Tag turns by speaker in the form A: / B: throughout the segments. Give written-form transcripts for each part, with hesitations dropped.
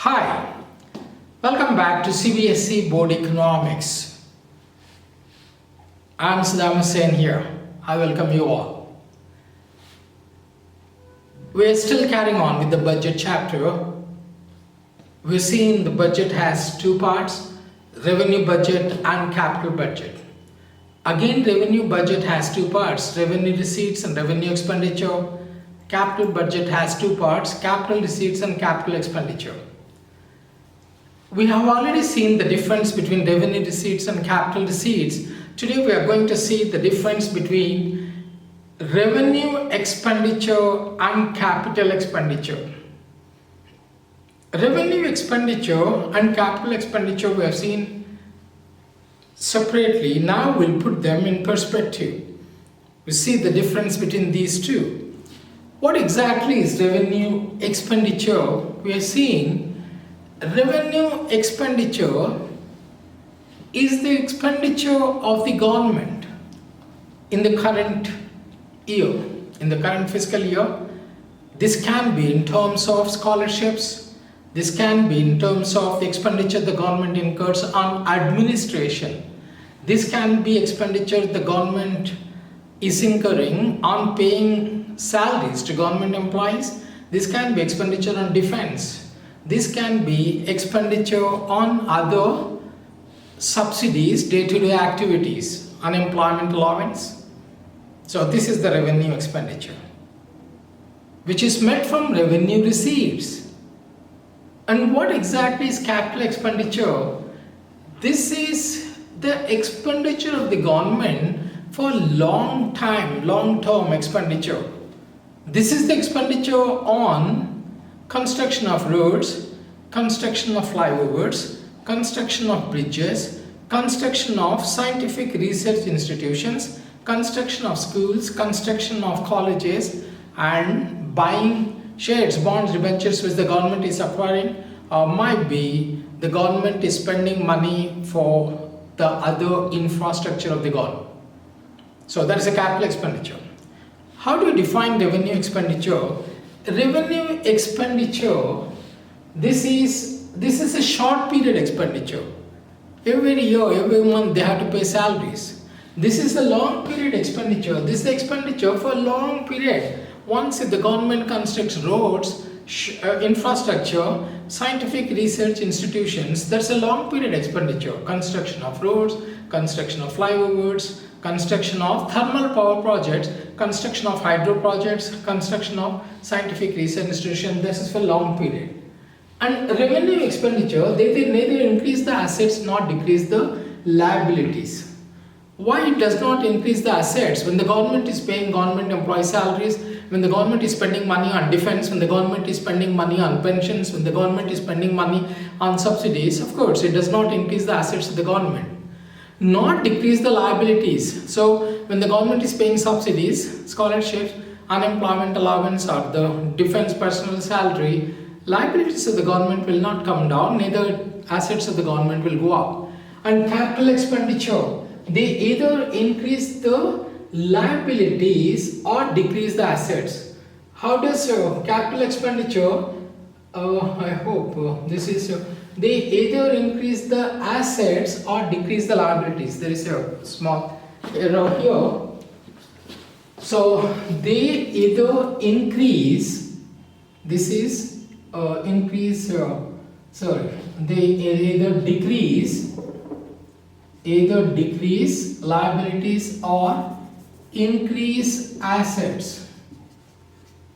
A: Hi, welcome back to CBSE Board Economics. I'm Saddam Hussain here. I welcome you all. We're still carrying on with the budget chapter. We're seeing the budget has two parts, revenue budget and capital budget. Again, revenue budget has two parts, revenue receipts and revenue expenditure. Capital budget has two parts, capital receipts and capital expenditure. We have already seen the difference between revenue receipts and capital receipts. Today we are going to see the difference between revenue expenditure and capital expenditure. Revenue expenditure and capital expenditure we have seen separately. Now we'll put them in perspective. We see the difference between these two. What exactly is revenue expenditure? We are seeing revenue expenditure is the expenditure of the government in the current year, in the current fiscal year. This can be in terms of scholarships, this can be in terms of the expenditure the government incurs on administration, this can be expenditure the government is incurring on paying salaries to government employees, this can be expenditure on defense. This can be expenditure on other subsidies, day-to-day activities, unemployment allowance. So this is the revenue expenditure, which is met from revenue receipts. And what exactly is capital expenditure? This is the expenditure of the government for long-term expenditure. This is the expenditure on construction of roads, construction of flyovers, construction of bridges, construction of scientific research institutions, construction of schools, construction of colleges, and buying shares, bonds, debentures which the government is acquiring, or might be the government is spending money for the other infrastructure of the government. So that is a capital expenditure. How do you define revenue expenditure? Revenue expenditure, this is a short period expenditure. Every year, every month they have to pay salaries. This is a long period expenditure. This is the expenditure for a long period. Once if the government constructs roads, infrastructure, scientific research institutions, that's a long period expenditure. Construction of roads, construction of flyovers, construction of thermal power projects, construction of hydro projects, construction of scientific research institutions. This is for long period. And revenue expenditure, they neither increase the assets nor decrease the liabilities. Why it does not increase the assets? When the government is paying government employee salaries, when the government is spending money on defense, when the government is spending money on pensions, when the government is spending money on subsidies, of course it does not increase the assets of the government, not decrease the liabilities. So when the government is paying subsidies, scholarships, unemployment allowance, or the defense personnel salary, liabilities of the government will not come down, neither assets of the government will go up. And capital expenditure, they either increase the liabilities or decrease the assets. How does capital expenditure, I hope this is, they either increase the assets or decrease the liabilities. There is a small error here. So they either increase, this is increase, they either decrease liabilities or increase assets.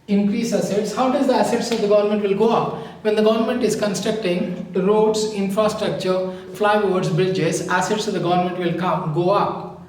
A: Increase assets. How does the assets of the government will go up? When the government is constructing roads, infrastructure, flyovers, bridges, assets of the government will go up.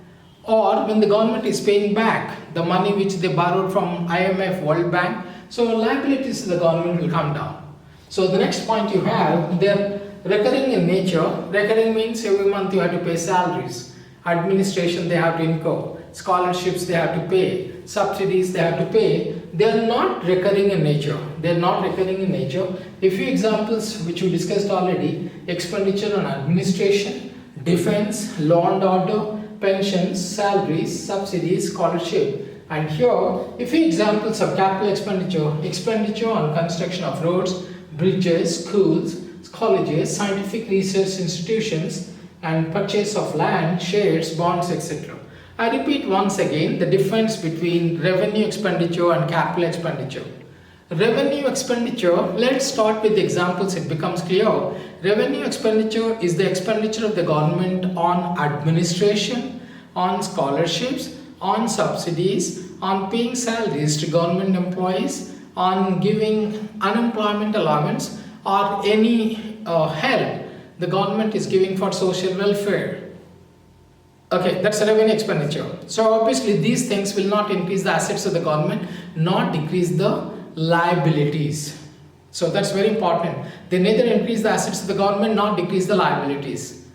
A: Or when the government is paying back the money which they borrowed from IMF, World Bank, so liabilities of the government will come down. So the next point you have, they're recurring in nature. Recurring means every month you have to pay salaries, administration they have to incur, scholarships they have to pay, subsidies they have to pay. They are not recurring in nature. They are not recurring in nature. A few examples which we discussed already: expenditure on administration, defense, law and order, pensions, salaries, subsidies, scholarship. And here, a few examples of capital expenditure: expenditure on construction of roads, bridges, schools, colleges, scientific research institutions, and purchase of land, shares, bonds, etc. I repeat once again the difference between revenue expenditure and capital expenditure. Revenue expenditure, let's start with the examples, it becomes clear. Revenue expenditure is the expenditure of the government on administration, on scholarships, on subsidies, on paying salaries to government employees, on giving unemployment allowance, or any help the government is giving for social welfare. Okay, that's a revenue expenditure. So obviously these things will not increase the assets of the government, nor decrease the liabilities. So that's very important. They neither increase the assets of the government nor decrease the liabilities.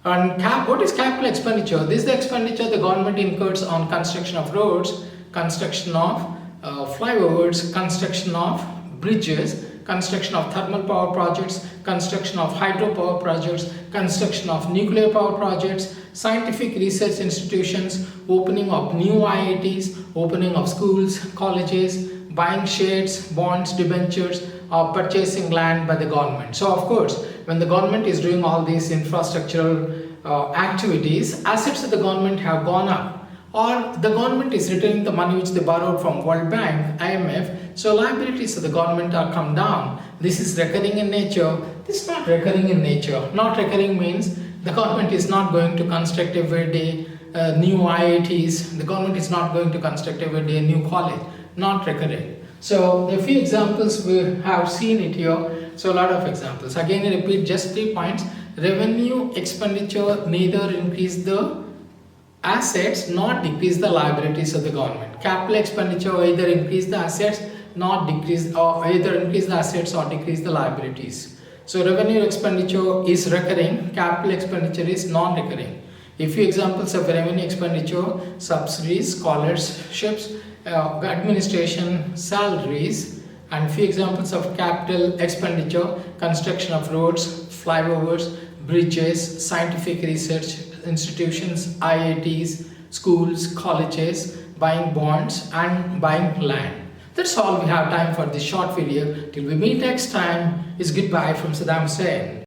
A: And what is capital expenditure? This is the expenditure the government incurs on construction of roads, construction of flyovers, construction of bridges, construction of thermal power projects, construction of hydropower projects, construction of nuclear power projects, scientific research institutions, opening of new IITs, opening of schools, colleges, buying shares, bonds, debentures, or purchasing land by the government. So of course, when the government is doing all these infrastructural activities, assets of the government have gone up, or the government is returning the money which they borrowed from World Bank, IMF, so liabilities of the government are come down. This is recurring in nature. This is not recurring in nature. Not recurring means the government is not going to construct every day new IITs. The government is not going to construct every day a new college. Not recurring. So a few examples we have seen it here. So a lot of examples. Again I repeat just 3 points. Revenue expenditure neither increase the assets nor decrease the liabilities of the government. Capital expenditure either increase the assets nor decrease, or either increase the assets or decrease the liabilities. So revenue expenditure is recurring, capital expenditure is non-recurring. A few examples of revenue expenditure: subsidies, scholarships, administration, salaries. And few examples of capital expenditure: construction of roads, flyovers, bridges, scientific research institutions, IITs, schools, colleges, buying bonds and buying land. That's all we have time for this short video. Till we meet next time, it's goodbye from Saddam Hussein.